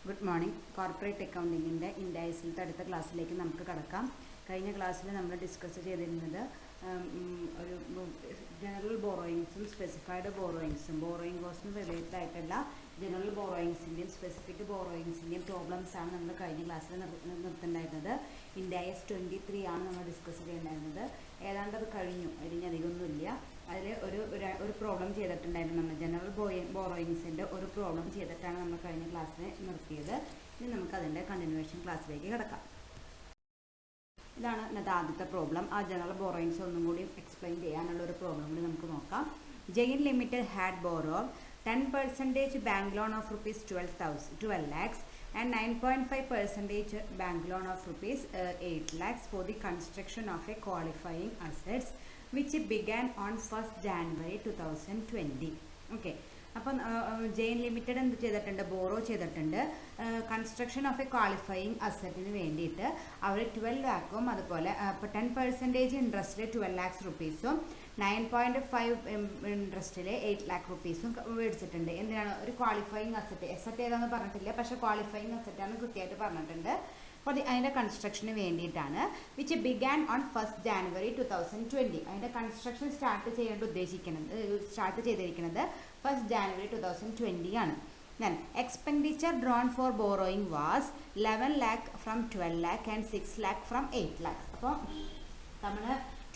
Good morning. Corporate അക്കൗണ്ടിങ്ങിൻ്റെ ഇൻഡയസിലത്തെ അടുത്ത ക്ലാസ്സിലേക്ക് നമുക്ക് കടക്കാം. കഴിഞ്ഞ ക്ലാസ്സിൽ നമ്മൾ ഡിസ്കസ് ചെയ്തിരുന്നത് ഒരു ജനറൽ ബോറോയിങ്സും സ്പെസിഫൈഡ് ബോറോയിങ്സും ബോറോയിങ് കോസ്റ്റിന് റിലേറ്റഡ് ആയിട്ടുള്ള ജനറൽ ബോറോയിങ്സിൻ്റെയും സ്പെസിഫിക് ബോറോയിങ്സിൻ്റെയും പ്രോബ്ലംസാണ് നമ്മൾ കഴിഞ്ഞ ക്ലാസ്സിൽ നിർത്തുന്നുണ്ടായിരുന്നത്. ഇൻഡയസ് 23 ആണ് നമ്മൾ ഡിസ്കസ് ചെയ്യുന്നുണ്ടായിരുന്നത്. ഏതാണ്ട് അത് കഴിഞ്ഞു, അധികമൊന്നുമില്ല. അതിൽ ഒരു പ്രോബ്ലം ചെയ്തിട്ടുണ്ടായിരുന്നു. നമ്മൾ ജനറൽ ബോറോയിങ്സിൻ്റെ ഒരു പ്രോബ്ലം ചെയ്തിട്ടാണ് നമ്മൾ കഴിഞ്ഞ ക്ലാസ്സിൽ നിർത്തിയത്. ഇനി നമുക്ക് അതിൻ്റെ കണ്ടിന്യൂവേഷൻ ക്ലാസ്സിലേക്ക് കിടക്കാം. ഇതാണ് ഇന്നത്തെ ആദ്യത്തെ പ്രോബ്ലം. ആ ജനറൽ ബോറോയിങ്സ് ഒന്നും കൂടി എക്സ്പ്ലെയിൻ ചെയ്യാനുള്ള ഒരു പ്രോബ്ലം കൂടി നമുക്ക് നോക്കാം. Jain limited had borrowed 10% bank loan of rupees 12 lakhs and 9.5% bank loan of rupees 8 lakhs for the construction of a qualifying assets which began on 1st January 2020. Okay. അപ്പം Jain limited എന്ത് ചെയ്തിട്ടുണ്ട്? ബോറോ ചെയ്തിട്ടുണ്ട്. Construction of A qualifying അസറ്റിന് വേണ്ടിയിട്ട് അവർ 12 ലാഖും അതുപോലെ ഇപ്പോൾ 10% ഇൻട്രസ്റ്റിൽ 12 ലാക്സ് റുപ്പീസും 9.5 ഇൻട്രസ്റ്റിൽ 8 ലാക്ക് റുപ്പീസും മേടിച്ചിട്ടുണ്ട്. എന്തിനാണ്? ഒരു ക്വാളിഫയിങ് അസറ്റ് ഏതാണെന്ന് പറഞ്ഞിട്ടില്ല, പക്ഷേ ക്വാളിഫയിങ് അസറ്റാണ് കൃത്യമായിട്ട് പറഞ്ഞിട്ടുണ്ട്. അപ്പോൾ അതിൻ്റെ കൺസ്ട്രക്ഷന് വേണ്ടിയിട്ടാണ്. Which began on 1st January 2020. അതിൻ്റെ കൺസ്ട്രക്ഷൻ സ്റ്റാർട്ട് ചെയ്തിരിക്കുന്നത് 1st January 2020 ആണ്. Then expenditure drawn for borrowing was 11 lakh from 12 lakh and 6 lakh from 8 lakh. അപ്പോൾ നമ്മൾ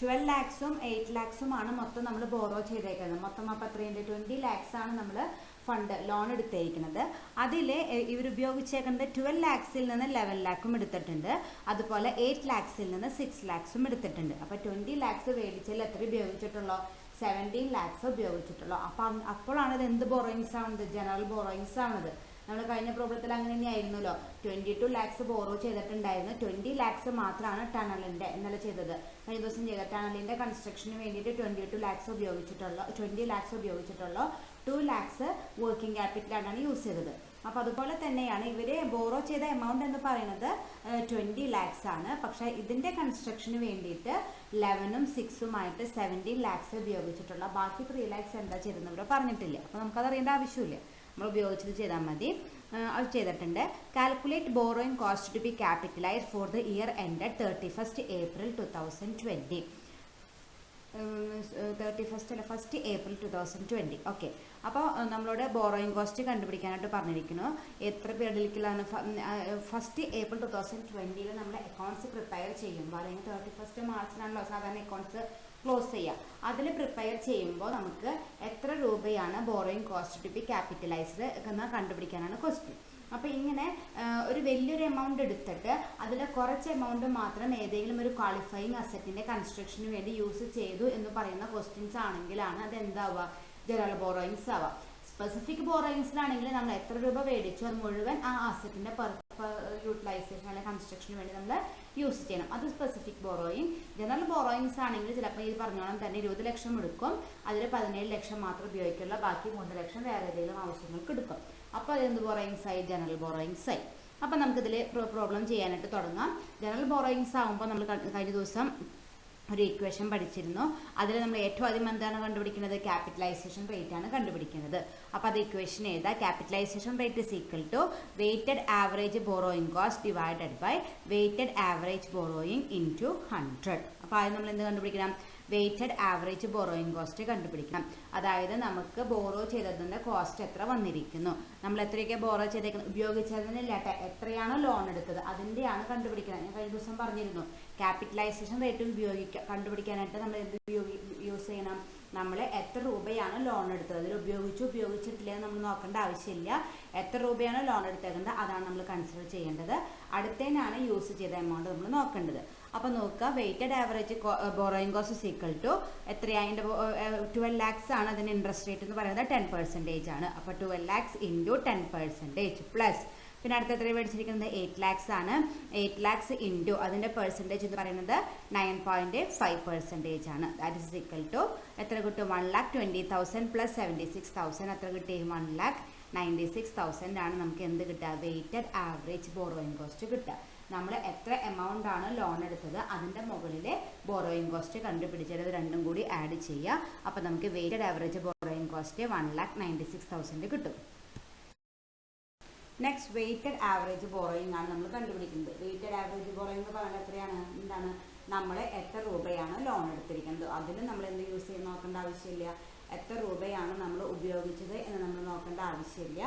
12 ലാക്സും 8 ലാക്സുമാണ് മൊത്തം നമ്മൾ ബോറോ ചെയ്തേക്കുന്നത്. മൊത്തം അപ്പോൾ 20 ലാക്സ് ആണ് നമ്മൾ ഫണ്ട് ലോൺ എടുത്തിരിക്കുന്നത്. അതിൽ ഇവർ ഉപയോഗിച്ചേക്കുന്നത് 12 ലാക്സിൽ നിന്ന് 11 ലാക്കും എടുത്തിട്ടുണ്ട്. അതുപോലെ 8 ലാക്സിൽ നിന്ന് 6 ലാക്സും എടുത്തിട്ടുണ്ട്. അപ്പോൾ 20 ലാക്സ് മേടിച്ചാൽ എത്ര ഉപയോഗിച്ചിട്ടുള്ളൂ? 17 ലാക്സ് ഉപയോഗിച്ചിട്ടുള്ളൂ. അപ്പോഴാണ് ഇത് എന്ത് ബോറോയിങ്സ് ആവുന്നത്? ജനറൽ ബോറോയിങ്സ് ആവുന്നത്. നമ്മൾ കഴിഞ്ഞ പ്രോബ്ലത്തിൽ അങ്ങനെ തന്നെയായിരുന്നല്ലോ. 22 ലാക്സ് ബോറോ ചെയ്തിട്ടുണ്ടായിരുന്നു. 20 ലാക്സ് മാത്രമാണ് ടണലിൻ്റെ ഇന്നലെ ചെയ്തത്, കഴിഞ്ഞ ദിവസം ചെയ്ത ടണലിൻ്റെ കൺസ്ട്രക്ഷന് വേണ്ടിയിട്ട് 20 ലാക്സ് ഉപയോഗിച്ചിട്ടുള്ളൂ. 2 ലാക്സ് വർക്കിംഗ് ക്യാപിറ്റലാണ് യൂസ് ചെയ്തത്. അപ്പോൾ അതുപോലെ തന്നെയാണ് ഇവർ ബോറോ ചെയ്ത എമൗണ്ട് എന്ന് പറയുന്നത് 20 ലാക്സ് ആണ്. പക്ഷേ ഇതിൻ്റെ കൺസ്ട്രക്ഷന് വേണ്ടിയിട്ട് 11ഉം 6ഉമായിട്ട് 17 ലാക്സ് ഉപയോഗിച്ചിട്ടുള്ള. ബാക്കി 3 ലാക്സ് എന്താ ചെയ്തതെന്ന് ഇവിടെ പറഞ്ഞിട്ടില്ല. അപ്പോൾ നമുക്കത് അറിയേണ്ട ആവശ്യമില്ല, നമ്മൾ ഉപയോഗിച്ചത് ചെയ്താൽ മതി. അത് ചെയ്തിട്ടുണ്ട്. Calculate borrowing cost to be capitalised for the year ended 31st April 2020. 1st April 2020. Okay. അപ്പോൾ നമ്മളോട് ബോറോയിങ് കോസ്റ്റ് കണ്ടുപിടിക്കാനായിട്ട് പറഞ്ഞിരിക്കുന്നു. എത്ര പീരീഡിലേക്കുള്ളതാണ്? 1st April 2020 നമ്മൾ അക്കൗണ്ട്സ് പ്രിപ്പയർ ചെയ്യുമ്പോൾ, അല്ലെങ്കിൽ 31st മാർച്ചിനാണല്ലോ സാധാരണ അക്കൗണ്ട്സ് ക്ലോസ് ചെയ്യുക. അതിൽ പ്രിപ്പയർ ചെയ്യുമ്പോൾ നമുക്ക് എത്ര രൂപയാണ് borrowing cost to be capitalised എന്ന് കണ്ടുപിടിക്കാനാണ് ക്വസ്റ്റ്യൻ. അപ്പോൾ ഇങ്ങനെ ഒരു വലിയൊരു എമൗണ്ട് എടുത്തിട്ട് അതിൽ കുറച്ച് എമൗണ്ട് മാത്രം ഏതെങ്കിലും ഒരു ക്വാളിഫയിങ് അസറ്റിൻ്റെ കൺസ്ട്രക്ഷന് വേണ്ടി യൂസ് ചെയ്തു എന്ന് പറയുന്ന ക്വസ്റ്റ്യൻസ് ആണെങ്കിലാണ് അതെന്താവുക? ജനറൽ ബോറോയിങ്സ് ആവുക. സ്പെസിഫിക് ബോറോയിങ്സിലാണെങ്കിൽ നമ്മൾ എത്ര രൂപ മേടിച്ചു അത് മുഴുവൻ ആ അസറ്റിൻ്റെ യൂട്ടിലൈസേഷൻ അല്ലെങ്കിൽ കൺസ്ട്രക്ഷന് വേണ്ടി നമ്മൾ യൂസ് ചെയ്യണം. അത് സ്പെസിഫിക് ബോറോയിങ്. ജനറൽ ബോറോയിങ്സ് ആണെങ്കിൽ ചിലപ്പോൾ ഈ പറഞ്ഞോളം തന്നെ 20 ലക്ഷം എടുക്കും, അതിൽ 17 ലക്ഷം മാത്രം ഉപയോഗിക്കുള്ള, ബാക്കി 3 ലക്ഷം വേറെ ഏതെങ്കിലും ആവശ്യങ്ങൾക്ക് എടുക്കും. അപ്പോൾ അതെന്ത് ബോറോയിങ്സ് ആയി? ജനറൽ ബോറോയിങ്സ് ആയി. അപ്പോൾ നമുക്കിതിൽ പ്രോബ്ലം ചെയ്യാനായിട്ട് തുടങ്ങാം. ജനറൽ ബോറോയിങ്സ് ആകുമ്പോൾ നമ്മൾ കഴിഞ്ഞ ദിവസം ഒരു ഇക്വേഷൻ പഠിച്ചിരുന്നു. അതിൽ നമ്മൾ ഏറ്റവും ആദ്യം എന്താണ് കണ്ടുപിടിക്കുന്നത്? ക്യാപിറ്റലൈസേഷൻ റേറ്റ് ആണ് കണ്ടുപിടിക്കുന്നത്. അപ്പോൾ അത് ഇക്വേഷൻ എഴുതാം. Capitalisation rate is equal to weighted average borrowing cost divided by weighted average borrowing into 100. അപ്പോൾ ആദ്യം നമ്മൾ എന്ത് കണ്ടുപിടിക്കണം? വെയ്റ്റഡ് ആവറേജ് ബോറോയിങ് കോസ്റ്റ് കണ്ടുപിടിക്കണം. അതായത് നമുക്ക് ബോറോ ചെയ്തതിൻ്റെ കോസ്റ്റ് എത്ര വന്നിരിക്കുന്നു, നമ്മൾ എത്രയൊക്കെ ബോറോ ചെയ്തേക്കുന്നത്, ഉപയോഗിച്ചതിനില്ലാട്ടെ എത്രയാണോ ലോൺ എടുത്തത് അതിൻ്റെയാണ് കണ്ടുപിടിക്കുന്നത്. ഞാൻ കഴിഞ്ഞ ദിവസം പറഞ്ഞിരുന്നു, ക്യാപിറ്റലൈസേഷൻ റേറ്റ് കണ്ടുപിടിക്കാനായിട്ട് നമ്മൾ എന്ത് യൂസ് ചെയ്യണം? നമ്മൾ എത്ര രൂപയാണ് ലോൺ എടുത്തത്, അതിൽ ഉപയോഗിച്ചിട്ടില്ല നമ്മൾ നോക്കേണ്ട ആവശ്യമില്ല. എത്ര രൂപയാണ് ലോൺ എടുത്തേക്കുന്നത് അതാണ് നമ്മൾ കൺസിഡർ ചെയ്യേണ്ടത്. അടുത്തതിനാണ് യൂസ് ചെയ്ത എമൗണ്ട് നമ്മൾ നോക്കേണ്ടത്. അപ്പോൾ നോക്കുക, weighted average borrowing cost is equal to എത്രയാണ്? 12 ലാക്സ് ആണ് അതിൻ്റെ ഇൻട്രസ്റ്റ് റേറ്റ് എന്ന് പറയുന്നത് 10% ആണ്. അപ്പോൾ 12 ലാക്സ് ഇൻറ്റു 10% പ്ലസ് പിന്നെ അടുത്ത എത്ര മേടിച്ചിരിക്കുന്നത്? 8 ലാക്സ് ആണ്. 8 ലാക്സ് ഇൻറ്റു അതിൻ്റെ പെർസെൻറ്റേജ് എന്ന് പറയുന്നത് 9.5% ആണ്. ദാറ്റ് ഇസ് ഈക്വൽ ടു എത്ര കിട്ടും? 1,20,000 പ്ലസ് 76,000 എത്ര കിട്ടി? 1,96,000 ആണ് നമുക്ക് എന്ത് കിട്ടുക? വെയ്റ്റഡ് ആവറേജ് ബോറോയിങ് കോസ്റ്റ് കിട്ടുക. നമ്മൾ എത്ര എമൗണ്ട് ആണ് ലോൺ എടുത്തത് അതിൻ്റെ മുകളിലെ ബോറോയിങ് കോസ്റ്റ് കണ്ടുപിടിച്ചത് രണ്ടും കൂടി ആഡ് ചെയ്യുക. അപ്പോൾ നമുക്ക് വെയ്റ്റഡ് ആവറേജ് ബോറോയിങ് കോസ്റ്റ് 1,96,000 കിട്ടും. നെക്സ്റ്റ് വെയ്റ്റഡ് ആവറേജ് ബോറോയിങ് ആണ് നമ്മൾ കണ്ടുപിടിക്കുന്നത്. വെയ്റ്റഡ് ആവറേജ് ബോറോയിങ് എന്ന് പറയുന്നത് എത്രയാണ്, എന്താണ്, നമ്മൾ എത്ര രൂപയാണ് ലോൺ എടുത്തിരിക്കുന്നത് അതിന് നമ്മൾ എന്ത് യൂസ് ചെയ്ത് നോക്കേണ്ട ആവശ്യമില്ല. എത്ര രൂപയാണ് നമ്മൾ ഉപയോഗിച്ചത് എന്ന് നമ്മൾ നോക്കേണ്ട ആവശ്യമില്ല.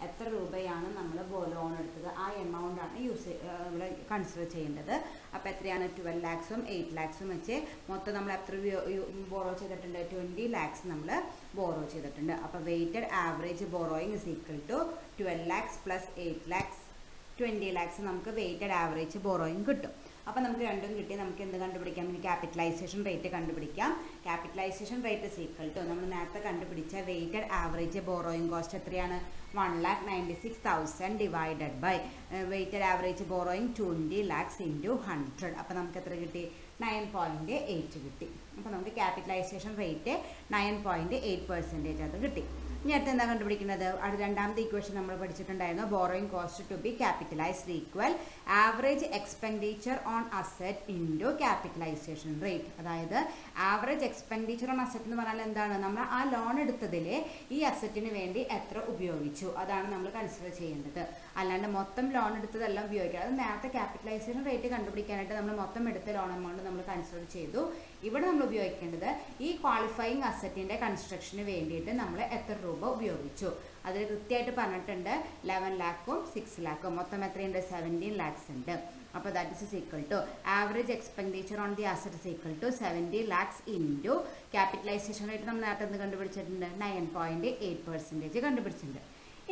എത്ര രൂപയാണ് നമ്മൾ ലോൺ എടുത്തത് ആ എമൗണ്ടാണ് ഇവിടെ കൺസിഡർ ചെയ്യേണ്ടത്. അപ്പോൾ എത്രയാണ് 12 lakhs 8 lakhs വെച്ച് മൊത്തം നമ്മൾ എത്ര ബോറോ ചെയ്തിട്ടുണ്ട്, 20 lakhs നമ്മൾ ബോറോ ചെയ്തിട്ടുണ്ട്. അപ്പോൾ weighted average borrowing is equal to 12 lakhs plus 8 lakhs 20 lakhs നമുക്ക് വെയ്റ്റഡ് ആവറേജ് ബോറോയിങ് കിട്ടും. അപ്പോൾ നമുക്ക് രണ്ടും കിട്ടി. നമുക്ക് എന്ത് കണ്ടുപിടിക്കാം, ഇനി ക്യാപിറ്റലൈസേഷൻ റേറ്റ് കണ്ടുപിടിക്കാം. Capitalisation rate is equal to നമ്മൾ നേരത്തെ കണ്ടുപിടിച്ച വെയ്റ്റഡ് ആവറേജ് ബോറോയിങ് കോസ്റ്റ് എത്രയാണ്, 1,96,000 divided by weighted average borrowing 20 lakhs into 100. അപ്പോൾ നമുക്ക് എത്ര കിട്ടി, 9.8 കിട്ടി. അപ്പോൾ നമുക്ക് ക്യാപിറ്റലൈസേഷൻ റേറ്റ് 9.8% അത് കിട്ടി. ഇനി അടുത്ത് എന്താ കണ്ടുപിടിക്കുന്നത്, അത് രണ്ടാമത്തെ ഇക്വേഷൻ നമ്മൾ പഠിച്ചിട്ടുണ്ടായിരുന്നു. Borrowing cost to be capitalised equal average expenditure on asset into capitalisation rate. അതായത് ആവറേജ് എക്സ്പെൻഡിച്ചർ ഓൺ അസറ്റ് എന്ന് പറഞ്ഞാൽ എന്താണ്, നമ്മൾ ആ ലോൺ എടുത്തതിൽ ഈ അസറ്റിന് വേണ്ടി എത്ര ഉപയോഗിച്ചു അതാണ് നമ്മൾ കൺസിഡർ ചെയ്യേണ്ടത്. അല്ലാണ്ട് മൊത്തം ലോൺ എടുത്തതെല്ലാം ഉപയോഗിക്കുക. അത് നേരത്തെ ക്യാപിറ്റലൈസേഷൻ റേറ്റ് കണ്ടുപിടിക്കാനായിട്ട് നമ്മൾ മൊത്തം എടുത്ത ലോൺ എമൗണ്ട് നമ്മൾ കൺസിഡർ ചെയ്തു. ഇവിടെ നമ്മൾ ഉപയോഗിക്കേണ്ടത് ഈ ക്വാളിഫയിങ് അസറ്റിൻ്റെ കൺസ്ട്രക്ഷന് വേണ്ടിയിട്ട് നമ്മൾ എത്ര രൂപ ഉപയോഗിച്ചു അതിൽ കൃത്യമായിട്ട് പറഞ്ഞിട്ടുണ്ട്. 11 lakh 6 lakh മൊത്തം എത്രയുണ്ട്, 17 lakhs ഉണ്ട്. അപ്പോൾ that is equal to average expenditure on the asset is equal to 70 lakhs into capitalisation rate നമ്മൾ നേരത്തെ എന്ത് കണ്ടുപിടിച്ചിട്ടുണ്ട്, 9.8% കണ്ടുപിടിച്ചിട്ടുണ്ട്.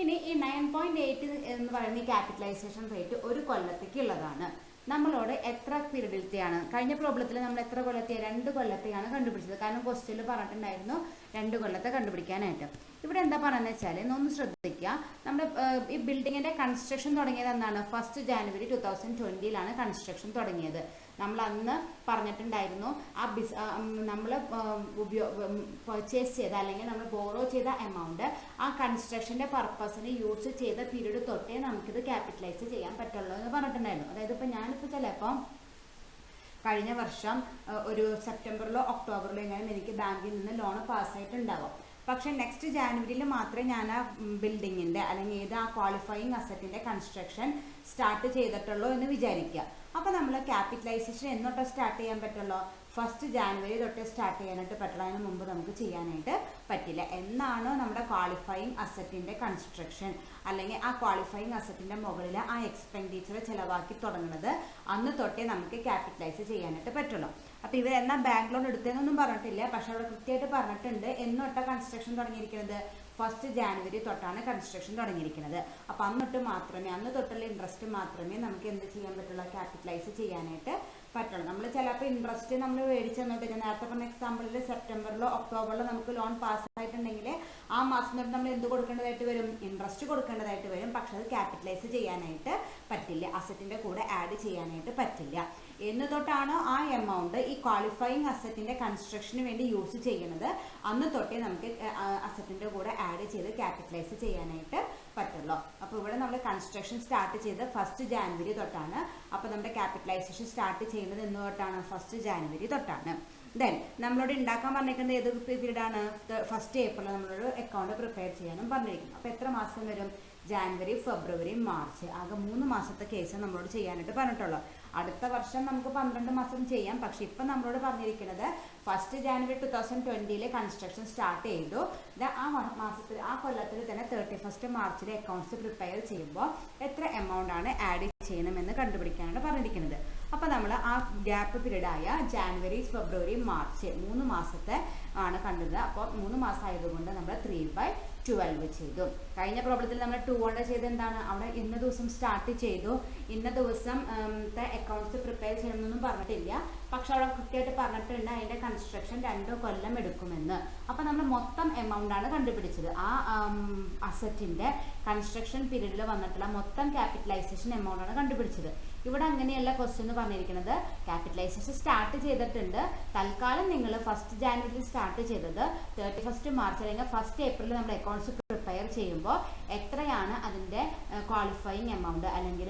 ഇനി ഈ 9.8 എന്ന് പറയുന്ന ഈ ക്യാപിറ്റലൈസേഷൻ റേറ്റ് ഒരു കൊല്ലത്തേക്ക് ഉള്ളതാണ്. നമ്മളോട് എത്ര പീരീഡിലത്തെയാണ്, കഴിഞ്ഞ പ്രോബ്ലത്തിൽ നമ്മൾ എത്ര കൊല്ലത്തെ, 2 കൊല്ലത്തെയാണ് കണ്ടുപിടിച്ചത്. കാരണം ക്വസ്റ്റ്യനിൽ പറഞ്ഞിട്ടുണ്ടായിരുന്നു 2 കൊല്ലത്തെ കണ്ടുപിടിക്കാനായിട്ട്. ഇവിടെ എന്താ പറയുന്നത് വെച്ചാൽ ഒന്ന് ശ്രദ്ധിക്കുക, നമ്മുടെ ഈ ബിൽഡിങ്ങിൻ്റെ കൺസ്ട്രക്ഷൻ തുടങ്ങിയത് എന്നാണ്, 1st January 2020 കൺസ്ട്രക്ഷൻ തുടങ്ങിയത്. നമ്മൾ അന്ന് പറഞ്ഞിട്ടുണ്ടായിരുന്നു നമ്മൾ പർച്ചേസ് ചെയ്ത അല്ലെങ്കിൽ നമ്മൾ ബോറോ ചെയ്ത എമൗണ്ട് ആ കൺസ്ട്രക്ഷൻ്റെ പർപ്പസിന് യൂസ് ചെയ്ത പീരീഡ് തൊട്ടേ നമുക്കിത് ക്യാപിറ്റലൈസ് ചെയ്യാൻ പറ്റുള്ളൂ എന്ന് പറഞ്ഞിട്ടുണ്ടായിരുന്നു. അതായത് ഇപ്പോൾ ഞാനിപ്പോൾ ചിലപ്പം കഴിഞ്ഞ വർഷം ഒരു സെപ്റ്റംബറിലോ ഒക്ടോബറിലോ എങ്ങനെ എനിക്ക് ബാങ്കിൽ നിന്ന് ലോൺ പാസ്സായിട്ടുണ്ടാവും. പക്ഷേ നെക്സ്റ്റ് ജാനുവരിയിൽ മാത്രമേ ഞാൻ ആ ബിൽഡിങ്ങിൻ്റെ അല്ലെങ്കിൽ ഏത് ആ ക്വാളിഫയിങ് അസറ്റിൻ്റെ കൺസ്ട്രക്ഷൻ സ്റ്റാർട്ട് ചെയ്തിട്ടുള്ളൂ എന്ന് വിചാരിക്കുക. അപ്പോൾ നമ്മൾ ക്യാപിറ്റലൈസേഷൻ എന്നോട്ട് സ്റ്റാർട്ട് ചെയ്യാൻ പറ്റുള്ളൂ, 1st January തൊട്ട് സ്റ്റാർട്ട് ചെയ്യാനായിട്ട് പറ്റുള്ളൂ. അതിന് മുമ്പ് നമുക്ക് ചെയ്യാനായിട്ട് പറ്റില്ല. എന്നാണോ നമ്മുടെ ക്വാളിഫയിങ് അസറ്റിൻ്റെ കൺസ്ട്രക്ഷൻ അല്ലെങ്കിൽ ആ ക്വാളിഫയിങ് അസറ്റിൻ്റെ മുകളിൽ ആ എക്സ്പെൻഡിച്ചർ ചിലവാക്കി തുടങ്ങുന്നത് അന്ന് തൊട്ടേ നമുക്ക് ക്യാപിറ്റലൈസ് ചെയ്യാനായിട്ട് പറ്റുള്ളൂ. അപ്പോൾ ഇവരെന്നാ ബാങ്ക് ലോൺ എടുത്തതെന്നൊന്നും പറഞ്ഞിട്ടില്ല, പക്ഷേ അവിടെ കൃത്യമായിട്ട് പറഞ്ഞിട്ടുണ്ട് എന്നൊട്ടാ കൺസ്ട്രക്ഷൻ തുടങ്ങിയിരിക്കുന്നത്, 1st January തൊട്ടാണ് കൺസ്ട്രക്ഷൻ തുടങ്ങിയിരിക്കുന്നത്. അപ്പോൾ അന്ന് തൊട്ടുള്ള ഇൻട്രസ്റ്റ് മാത്രമേ നമുക്ക് എന്ത് ചെയ്യാൻ പറ്റുള്ളൂ, ക്യാപിറ്റലൈസ് ചെയ്യാനായിട്ട് പറ്റുള്ളൂ. നമ്മൾ ചിലപ്പോൾ ഇൻട്രസ്റ്റ് നമ്മൾ മേടിച്ചെന്നോട്ട് നേരത്തെ പറഞ്ഞ എക്സാമ്പിളിൽ സെപ്റ്റംബറിലോ ഒക്ടോബറിലോ നമുക്ക് ലോൺ പാസ്സായിട്ടുണ്ടെങ്കിൽ ആ മാസം തൊട്ട് നമ്മൾ എന്ത് കൊടുക്കേണ്ടതായിട്ട് വരും, ഇൻട്രസ്റ്റ് കൊടുക്കേണ്ടതായിട്ട് വരും. പക്ഷെ അത് ക്യാപിറ്റലൈസ് ചെയ്യാനായിട്ട് പറ്റില്ല, അസറ്റിൻ്റെ കൂടെ ആഡ് ചെയ്യാനായിട്ട് പറ്റില്ല. എന്ന് തൊട്ടാണോ ആ എമൗണ്ട് ഈ ക്വാളിഫയിങ് അസറ്റിൻ്റെ കൺസ്ട്രക്ഷന് വേണ്ടി യൂസ് ചെയ്യുന്നത് അന്ന് തൊട്ടേ നമുക്ക് അസറ്റിൻ്റെ കൂടെ ആഡ് ചെയ്ത് ക്യാപിറ്റലൈസ് ചെയ്യാനായിട്ട് പറ്റുള്ളൂ. അപ്പോൾ ഇവിടെ നമ്മൾ കൺസ്ട്രക്ഷൻ സ്റ്റാർട്ട് ചെയ്ത് 1st January തൊട്ടാണ്. അപ്പോൾ നമ്മുടെ ക്യാപിറ്റലൈസേഷൻ സ്റ്റാർട്ട് ചെയ്യുന്നത് എന്ന് തൊട്ടാണ്, 1st January തൊട്ടാണ്. ദെൻ നമ്മളോട് ഉണ്ടാക്കാൻ പറഞ്ഞിരിക്കുന്നത് ഏത് പീരീഡാണ്, 1st April നമ്മളൊരു അക്കൗണ്ട് പ്രിപ്പയർ ചെയ്യാനും പറഞ്ഞിരിക്കുന്നു. അപ്പോൾ എത്ര മാസം വരും, January, February, March ആകെ 3 മാസത്തെ കേസ് നമ്മളോട് ചെയ്യാനായിട്ട് പറഞ്ഞിട്ടുള്ളൂ. അടുത്ത വർഷം നമുക്ക് 12 മാസം ചെയ്യാം. പക്ഷെ ഇപ്പം നമ്മളോട് പറഞ്ഞിരിക്കുന്നത് 1st January 2020 കൺസ്ട്രക്ഷൻ സ്റ്റാർട്ട് ചെയ്തു. ആ മാസത്തിൽ ആ കൊല്ലത്തിൽ തന്നെ 31st March അക്കൗണ്ട്സ് പ്രിപ്പയർ ചെയ്യുമ്പോൾ എത്ര എമൗണ്ട് ആണ് ആഡ് ചെയ്യണമെന്ന് കണ്ടുപിടിക്കാനാണ് പറഞ്ഞിരിക്കുന്നത്. അപ്പോൾ നമ്മൾ ആ ഗ്യാപ്പ് പീരീഡായ January, February, March 3 മാസത്തെ ആണ് കണ്ടത്. അപ്പോൾ 3 മാസം ആയതുകൊണ്ട് നമ്മൾ 3/12 ചെയ്തു. കഴിഞ്ഞ പ്രോബ്ലത്തിൽ നമ്മൾ 2 കൊണ്ട് ചെയ്ത് എന്താണ്, അവിടെ ഇന്ന ദിവസം സ്റ്റാർട്ട് ചെയ്തു, ഇന്ന ദിവസം അക്കൗണ്ട്സ് പ്രിപ്പയർ ചെയ്യണമെന്നൊന്നും പറഞ്ഞിട്ടില്ല. പക്ഷെ അവിടെ കൃത്യമായിട്ട് പറഞ്ഞിട്ടുണ്ട് അതിൻ്റെ കൺസ്ട്രക്ഷൻ 2 കൊല്ലം എടുക്കുമെന്ന്. അപ്പോൾ നമ്മൾ മൊത്തം എമൗണ്ട് ആണ് കണ്ടുപിടിച്ചത്. ആ അസറ്റിൻ്റെ കൺസ്ട്രക്ഷൻ പീരീഡിൽ വന്നിട്ടുള്ള മൊത്തം ക്യാപിറ്റലൈസേഷൻ എമൗണ്ട് ആണ് കണ്ടുപിടിച്ചത്. ഇവിടെ അങ്ങനെയല്ല ക്വസ്റ്റ്യൻ എന്ന് പറഞ്ഞിരിക്കുന്നത്, ക്യാപിറ്റലൈസേഷൻ സ്റ്റാർട്ട് ചെയ്തിട്ടുണ്ട്. തൽക്കാലം നിങ്ങൾ 1st January സ്റ്റാർട്ട് ചെയ്തത് 31st March അല്ലെങ്കിൽ 1st April നമ്മൾ അക്കൗണ്ട്സ് പ്രിപ്പയർ ചെയ്യുമ്പോൾ എത്രയാണ് അതിൻ്റെ ക്വാളിഫയിങ് എമൗണ്ട് അല്ലെങ്കിൽ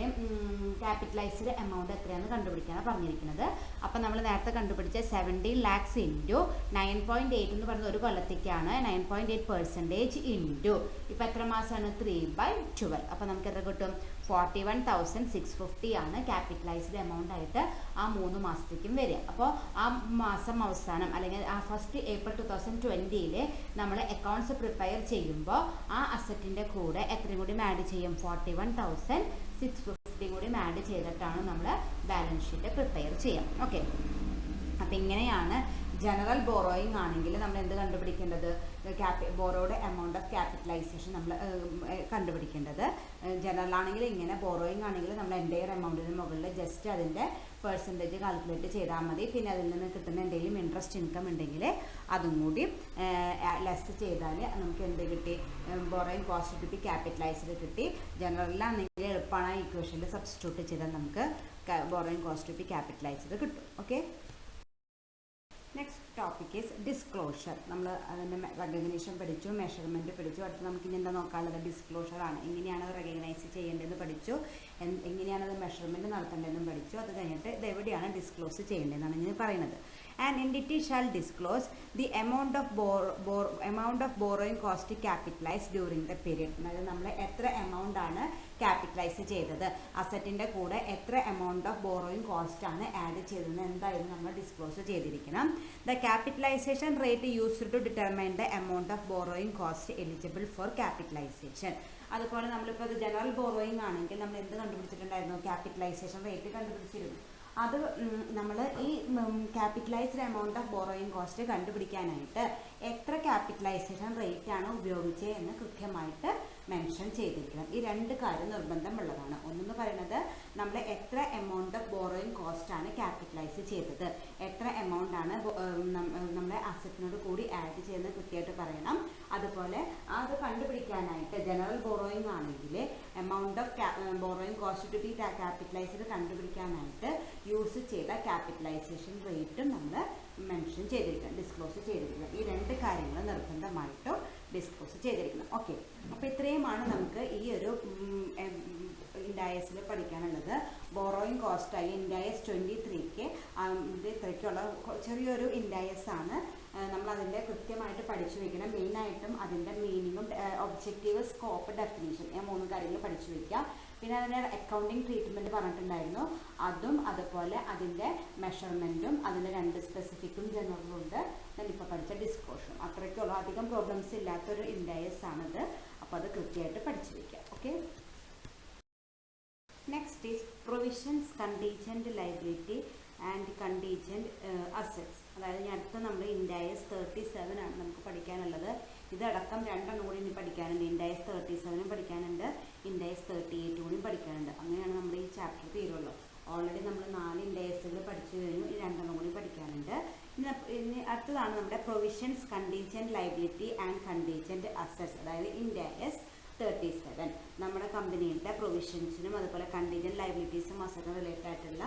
ക്യാപിറ്റലൈസ്ഡ് എമൗണ്ട് എത്രയാണെന്ന് കണ്ടുപിടിക്കാനാണ് പറഞ്ഞിരിക്കുന്നത്. അപ്പം നമ്മൾ നേരത്തെ കണ്ടുപിടിച്ച 17 lakhs ഇൻറ്റു 9.8 എന്ന് പറയുന്നത് ഒരു കൊല്ലത്തേക്കാണ്, 9.8% ഇൻറ്റു ഇപ്പം എത്ര മാസമാണ്, 3 3/12. അപ്പോൾ നമുക്ക് എത്ര കിട്ടും? 41,650 ആണ് ക്യാപിറ്റലൈസ്ഡ് എമൗണ്ട് ആയിട്ട് ആ 3 മാസത്തേക്കും വരിക. അപ്പോൾ ആ മാസം അവസാനം അല്ലെങ്കിൽ ആ ഫസ്റ്റ് ഏപ്രിൽ 2020 നമ്മൾ അക്കൗണ്ട്സ് പ്രിപ്പയർ ചെയ്യുമ്പോൾ ആ അസറ്റിൻ്റെ കൂടെ എത്രയും കൂടി ആഡ് ചെയ്യും? 41,650 കൂടി ആഡ് ചെയ്തിട്ടാണ് നമ്മൾ ബാലൻസ് ഷീറ്റ് പ്രിപ്പയർ ചെയ്യാം. ഓക്കെ, അപ്പം ഇങ്ങനെയാണ് ജനറൽ ബോറോയിങ് ആണെങ്കിൽ നമ്മൾ എന്ത് കണ്ടുപിടിക്കേണ്ടത്? ബോറോയുടെ എമൗണ്ട് ഓഫ് ക്യാപിറ്റലൈസേഷൻ നമ്മൾ കണ്ടുപിടിക്കേണ്ടത്. ജനറൽ ആണെങ്കിൽ ഇങ്ങനെ, ബോറോയിങ് ആണെങ്കിൽ നമ്മൾ എൻ്റയർ എമൗണ്ടിന് മുകളിൽ ജസ്റ്റ് അതിൻ്റെ പെർസെൻറ്റേജ് കാൽക്കുലേറ്റ് ചെയ്താൽ മതി. പിന്നെ അതിൽ നിന്ന് കിട്ടുന്ന എന്തെങ്കിലും ഇൻട്രസ്റ്റ് ഇൻകം ഉണ്ടെങ്കിൽ അതും കൂടി ലെസ് ചെയ്താൽ നമുക്ക് എന്ത് കിട്ടി? Borrowing cost to be capitalised കിട്ടി. ജനറലാണെങ്കിൽ എളുപ്പമാണ്, ഇക്വേഷനിൽ സബ്സ്റ്റിറ്റ്യൂട്ട് ചെയ്താൽ നമുക്ക് borrowing cost to be capitalised കിട്ടും. Okay, next topic is disclosure. നമ്മൾ അതിൻ്റെ റെക്കഗ്നീഷൻ പഠിച്ചു, മെഷർമെൻറ്റ് പഠിച്ചു. അടുത്ത് നമുക്ക് ഇനി എന്താ നോക്കാനുള്ളത്? ഡിസ്ക്ലോഷർ ആണ്. എങ്ങനെയാണ് അത് റെക്കഗ്നൈസ് ചെയ്യേണ്ടതെന്ന് പഠിച്ചു, എങ്ങനെയാണ് അത് മെഷർമെൻറ്റ് നടത്തേണ്ടതെന്നും പഠിച്ചു. അത് കഴിഞ്ഞിട്ട് ഇത് എവിടെയാണ് ഡിസ്ക്ലോസ് ചെയ്യേണ്ടതെന്നാണ് ഞാൻ പറയുന്നത്. An entity shall disclose the amount of borrowing cost capitalized during the period. അതായത് നമ്മൾ എത്ര എമൗണ്ട് ആണ് ക്യാപിറ്റലൈസ് ചെയ്തത്, അസറ്റിൻ്റെ കൂടെ എത്ര എമൗണ്ട് ഓഫ് ബോറോയിങ് കോസ്റ്റ് ആണ് ആഡ് ചെയ്തതെന്ന് എന്തായാലും നമ്മൾ ഡിസ്ക്ലോസ് ചെയ്തിരിക്കണം. The capitalisation rate used to determine the amount of borrowing cost eligible for capitalisation. അതുപോലെ നമ്മളിപ്പോൾ അത് ജനറൽ ബോറോയിങ് ആണെങ്കിൽ നമ്മൾ എന്ത് കണ്ടുപിടിച്ചിട്ടുണ്ടായിരുന്നു? Capitalisation rate കണ്ടുപിടിച്ചിരുന്നു. അത് നമ്മൾ ഈ capitalised amount of borrowing cost കണ്ടുപിടിക്കാനായിട്ട് എത്ര ക്യാപിറ്റലൈസേഷൻ റേറ്റ് ആണ് ഉപയോഗിച്ചത് എന്ന് കൃത്യമായിട്ട് മെൻഷൻ ചെയ്തിരിക്കണം. ഈ രണ്ട് കാര്യം നിർബന്ധമുള്ളതാണ്. ഒന്നെന്ന് പറയുന്നത് നമ്മൾ എത്ര എമൗണ്ട് ഓഫ് ബോറോയിങ് കോസ്റ്റ് ആണ് ക്യാപിറ്റലൈസ് ചെയ്തത്, എത്ര എമൗണ്ട് ആണ് നമ്മുടെ അസറ്റിനോട് കൂടി ആഡ് ചെയ്യുന്നത് കൃത്യമായിട്ട് പറയണം. അതുപോലെ അത് കണ്ടുപിടിക്കാനായിട്ട് ജനറൽ ബോറോയിങ് ആണെങ്കിൽ amount of borrowing cost to be capitalised കണ്ടുപിടിക്കാനായിട്ട് യൂസ് ചെയ്ത ക്യാപിറ്റലൈസേഷൻ റേറ്റും നമ്മൾ മെൻഷൻ ചെയ്തിരിക്കണം, ഡിസ്ക്ലോസ് ചെയ്തിരിക്കണം. ഈ രണ്ട് കാര്യങ്ങൾ നിർബന്ധമായിട്ടും ഡിസ്ക്ലോസ് ചെയ്തിരിക്കണം. ഓക്കെ, അപ്പോൾ ഇത്രയുമാണ് നമുക്ക് ഈ ഒരു ഇൻഡയസിൽ പഠിക്കാനുള്ളത്. ബോറോയിങ് കോസ്റ്റായി ഇൻഡയസ് 23ക്ക് ഇത്രയ്ക്കുള്ള ചെറിയൊരു ഇൻഡയസ് ആണ്. നമ്മൾ അതിൻ്റെ കൃത്യമായിട്ട് പഠിച്ചു വയ്ക്കണം. മെയിനായിട്ടും അതിൻ്റെ മീനിങ്ങും ഒബ്ജക്റ്റീവ്, സ്കോപ്പ്, ഡെഫിനിഷൻ, ഈ 3 കാര്യങ്ങൾ പഠിച്ചു വയ്ക്കുക. പിന്നെ അതിൻ്റെ അക്കൗണ്ടിങ് ട്രീറ്റ്മെൻറ്റ് പറഞ്ഞിട്ടുണ്ടായിരുന്നു, അതും അതുപോലെ അതിൻ്റെ മെഷർമെൻറ്റും അതിൻ്റെ 2 സ്പെസിഫിക്കും ജനറലും ഉണ്ട്. ഞാനിപ്പോൾ പഠിച്ച ഡിസ്ക്ലോഷറും അത്രയ്ക്കുള്ള അധികം പ്രോബ്ലംസ് ഇല്ലാത്തൊരു ഇൻഡയസ് ആണിത്. അപ്പോൾ അത് കൃത്യമായിട്ട് പഠിച്ചു വയ്ക്കുക. Okay, next is provisions, contingent liability and contingent assets. അതായത് ഞാൻ അടുത്ത നമ്മൾ ഇൻഡയസ് 37 ആണ് നമുക്ക് പഠിക്കാനുള്ളത്. ഇതടക്കം 2 കൂടി ഇനി പഠിക്കാനുണ്ട്. ഇൻഡയസ് 37 പഠിക്കാനുണ്ട്, ഇൻഡയസ് 38 കൂടി പഠിക്കാനുണ്ട്. അങ്ങനെയാണ് നമ്മൾ ഈ ചാപ്റ്റർ തീരുള്ളൂ. ഓൾറെഡി നമ്മൾ 4 ഇൻഡയസുകൾ പഠിച്ചു കഴിഞ്ഞു, ഈ 2 കൂടി പഠിക്കാനുണ്ട്. ഇനി അടുത്തതാണ് നമ്മുടെ provisions, contingent liability and contingent assets. അതായത് ഇൻഡയസ് 37 നമ്മുടെ കമ്പനിയുടെ പ്രൊവിഷൻസിനും അതുപോലെ കണ്ടീജൻറ്റ് ലയബിലിറ്റീസും അസറ്റും റിലേറ്റഡ് ആയിട്ടുള്ള